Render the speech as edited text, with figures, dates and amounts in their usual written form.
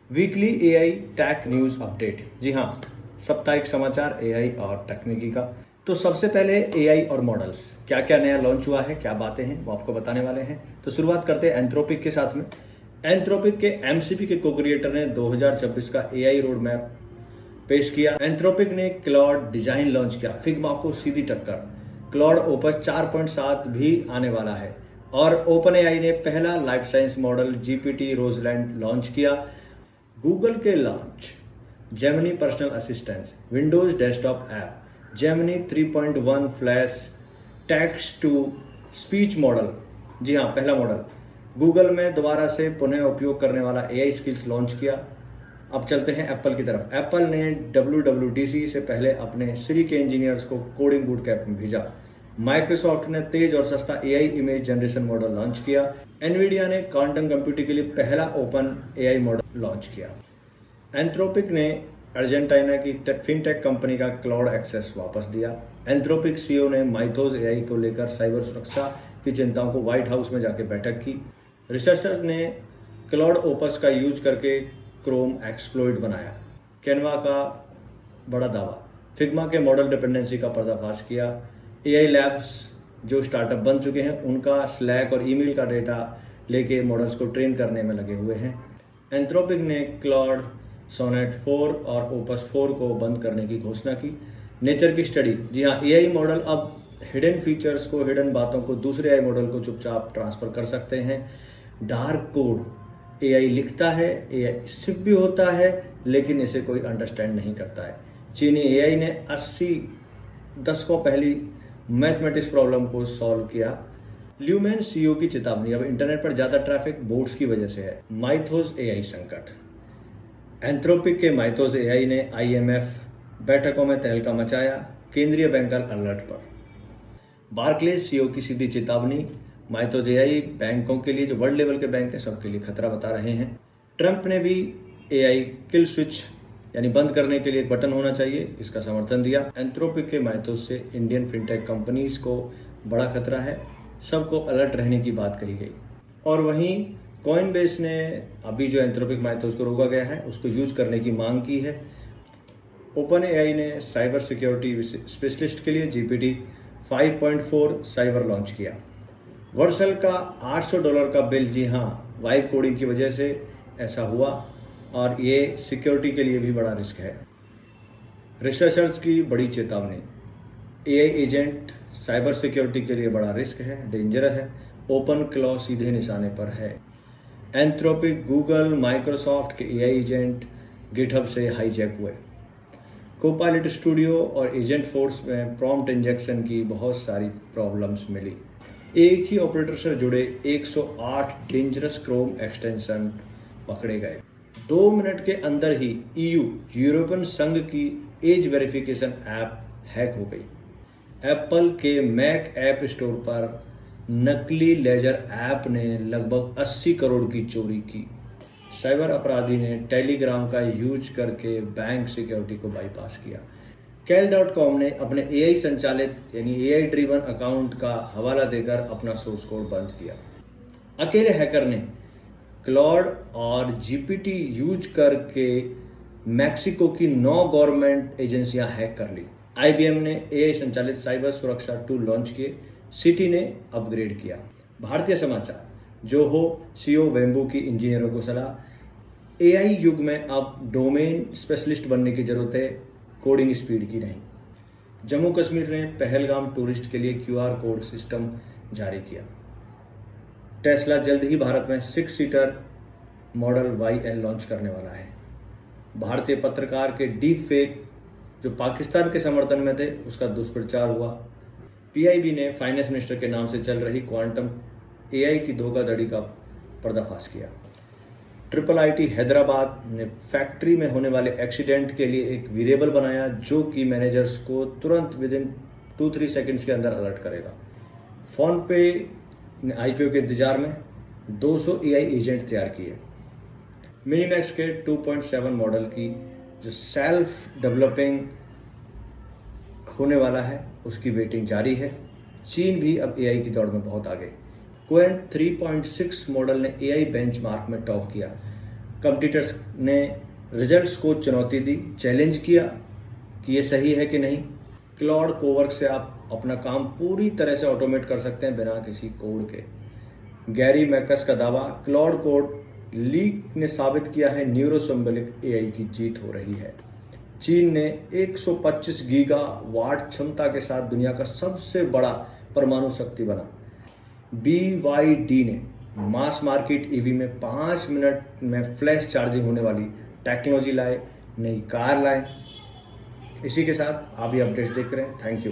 Weekly AI tech news update. जी हाँ, साप्ताहिक समाचार एआई और तकनीकी का। तो सबसे पहले एआई और मॉडल्स, क्या क्या नया लॉन्च हुआ है, क्या बातें हैं, वो आपको बताने वाले हैं। तो शुरुआत करते हैं एंथ्रोपिक के साथ में। एंथ्रोपिक के एमसीपी के को क्रिएटर ने 2026 का एआई रोड मैप पेश किया। एंथ्रोपिक ने क्लॉड डिजाइन लॉन्च किया, फिग्मा को सीधी टक्कर। क्लॉड ओपस 4.7 भी आने वाला है। और ओपन एआई ने पहला life science model GPT Rosalind launch किया। गूगल के launch Gemini personal assistance, Windows desktop app, Gemini 3.1 flash text to speech model. जी हाँ, पहला मॉडल। गूगल में दोबारा से पुनः उपयोग करने वाला एआई स्किल्स लॉन्च किया। अब चलते हैं एप्पल की तरफ। एप्पल ने WWDC से पहले अपने सिरी के इंजीनियर्स को कोडिंग बूट कैंप में भेजा। माइक्रोसॉफ्ट ने तेज और सस्ता AI image generation model launch किया। एनवीडिया ने क्वांटम कंप्यूटिंग के लिए पहला ओपन एआई मॉडल लॉन्च किया। एंथ्रोपिक ने अर्जेंटीना की फिनटेक कंपनी का क्लाउड एक्सेस वापस दिया। एंथ्रोपिक सीईओ ने माइथोस एआई को लेकर साइबर सुरक्षा की चिंताओं को व्हाइट हाउस में जाकर बैठक की। रिसर्चर्स ने क्लाउड ओपस का यूज करके क्रोम एक्सप्लॉइट बनाया। कैनवा का बड़ा दावा, फिग्मा के मॉडल डिपेंडेंसी का पर्दाफाश किया। एआई लैब्स जो स्टार्टअप बन चुके हैं उनका स्लैक और ईमेल का डेटा लेके मॉडल्स को ट्रेन करने में लगे हुए हैं। एंथ्रोपिक ने क्लॉड सोनेट 4 और ओपस 4 को बंद करने की घोषणा की। नेचर की स्टडी, जी हाँ, एआई मॉडल अब हिडन फीचर्स को, हिडन बातों को दूसरे एआई मॉडल को चुपचाप ट्रांसफर कर सकते हैं। डार्क कोड एआई लिखता है, एआई सिप भी होता है, लेकिन इसे कोई अंडरस्टैंड नहीं करता है। चीनी एआई ने 80 दशकों पहली मैथमेटिक्स प्रॉब्लम को सॉल्व किया। ल्यूमेन सीईओ की चेतावनी, अब इंटरनेट पर ज्यादा ट्रैफिक बोट्स की वजह से है। माइथोस एआई संकट, एंथ्रोपिक के माइथोस एआई ने आईएमएफ बैठकों में तहलका मचाया। केंद्रीय बैंकर अलर्ट पर। बार्कलेज सीईओ की सीधी चेतावनी, माइथोस एआई बैंकों के लिए, जो वर्ल्ड लेवल के बैंक है, सबके लिए खतरा बता रहे हैं। ट्रंप ने भी एआई किल स्विच यानी बंद करने के लिए एक बटन होना चाहिए, इसका समर्थन दिया। एंथ्रोपिक के माइथोस से इंडियन फिनटेक कंपनीज को बड़ा खतरा है, सबको अलर्ट रहने की बात कही गई। और वहीं कॉइनबेस ने अभी जो एंथ्रोपिक माइथोस को रोका गया है उसको यूज करने की मांग की है। ओपन एआई ने साइबर सिक्योरिटी स्पेशलिस्ट के लिए जीपीटी 5.4 साइबर लॉन्च किया। वर्सल का $800 का बिल, जी हाँ, वाइब कोडिंग की वजह से ऐसा हुआ और ये सिक्योरिटी के लिए भी बड़ा रिस्क है। रिसर्चर्स की बड़ी चेतावनी, एआई एजेंट साइबर सिक्योरिटी के लिए बड़ा रिस्क है, डेंजर है। ओपन क्लॉ सीधे निशाने पर है। एंथ्रोपिक, गूगल, माइक्रोसॉफ्ट के एआई एजेंट गिटहब से हाईजैक हुए। कोपायलट स्टूडियो और एजेंट फोर्स में प्रॉम्प्ट इंजेक्शन की बहुत सारी प्रॉब्लम्स मिली। एक ही ऑपरेटर से जुड़े 108 डेंजरस क्रोम एक्सटेंशन पकड़े गए। 2 मिनट के अंदर ही यूरोपियन संघ की एज वेरिफिकेशन ऐप हैक हो गई। एप्पल के मैक ऐप स्टोर पर नकली लेजर ऐप ने लगभग 80 करोड़ की चोरी की। साइबर अपराधी ने टेलीग्राम का यूज करके बैंक सिक्योरिटी को बाईपास किया। Cal.com ने अपने एआई संचालित यानी एआई ड्रिवन अकाउंट का हवाला देकर अपना सोर्स कोड बंद किया। अकेले हैकर ने क्लॉड और जीपीटी यूज करके मैक्सिको की 9 गवर्नमेंट एजेंसियां हैक कर ली। IBM ने एआई संचालित साइबर सुरक्षा टूल लॉन्च किए। सिटी ने अपग्रेड किया। भारतीय समाचार, जोहो सीईओ वेम्बू की इंजीनियरों को सलाह, एआई युग में अब डोमेन स्पेशलिस्ट बनने की जरूरत है, कोडिंग स्पीड की नहीं। जम्मू कश्मीर ने पहलगाम टूरिस्ट के लिए QR कोड सिस्टम जारी किया। टेस्ला जल्द ही भारत में 6 सीटर मॉडल YL लॉन्च करने वाला है। भारतीय पत्रकार के डीप फेक जो पाकिस्तान के समर्थन में थे उसका दुष्प्रचार हुआ। PIB ने फाइनेंस मिनिस्टर के नाम से चल रही क्वांटम एआई की धोखाधड़ी का पर्दाफाश किया। IIIT हैदराबाद ने फैक्ट्री में होने वाले एक्सीडेंट के लिए एक वेरिएबल बनाया जो कि मैनेजर्स को तुरंत विदिन 2-3 सेकंड्स के अंदर अलर्ट करेगा। फोन पे ने IPO के इंतजार में 200 एआई एजेंट तैयार किए। मिनीमैक्स के 2.7 मॉडल की जो सेल्फ डेवलपिंग होने वाला है उसकी वेटिंग जारी है। चीन भी अब एआई की दौड़ में बहुत आगे। क्वेंट 3.6 मॉडल ने एआई बेंचमार्क में टॉप किया। कंपटीटर्स ने रिजल्ट्स को चुनौती दी, चैलेंज किया कि ये सही है कि नहीं। क्लाउड कोवर्क से आप अपना काम पूरी तरह से ऑटोमेट कर सकते हैं बिना किसी कोड के। गैरी मैकस का दावा, क्लाउड कोड लीक ने साबित किया है न्यूरोसिम्बोलिक एआई की जीत हो रही है। चीन ने 125 गीगावाट क्षमता के साथ दुनिया का सबसे बड़ा परमाणु शक्ति बना। BYD ने मास मार्केट ईवी में 5 मिनट में फ्लैश चार्जिंग होने वाली टेक्नोलॉजी लाए, नई कार लाए। इसी के साथ आप ये अपडेट्स देख रहे हैं। Thank you.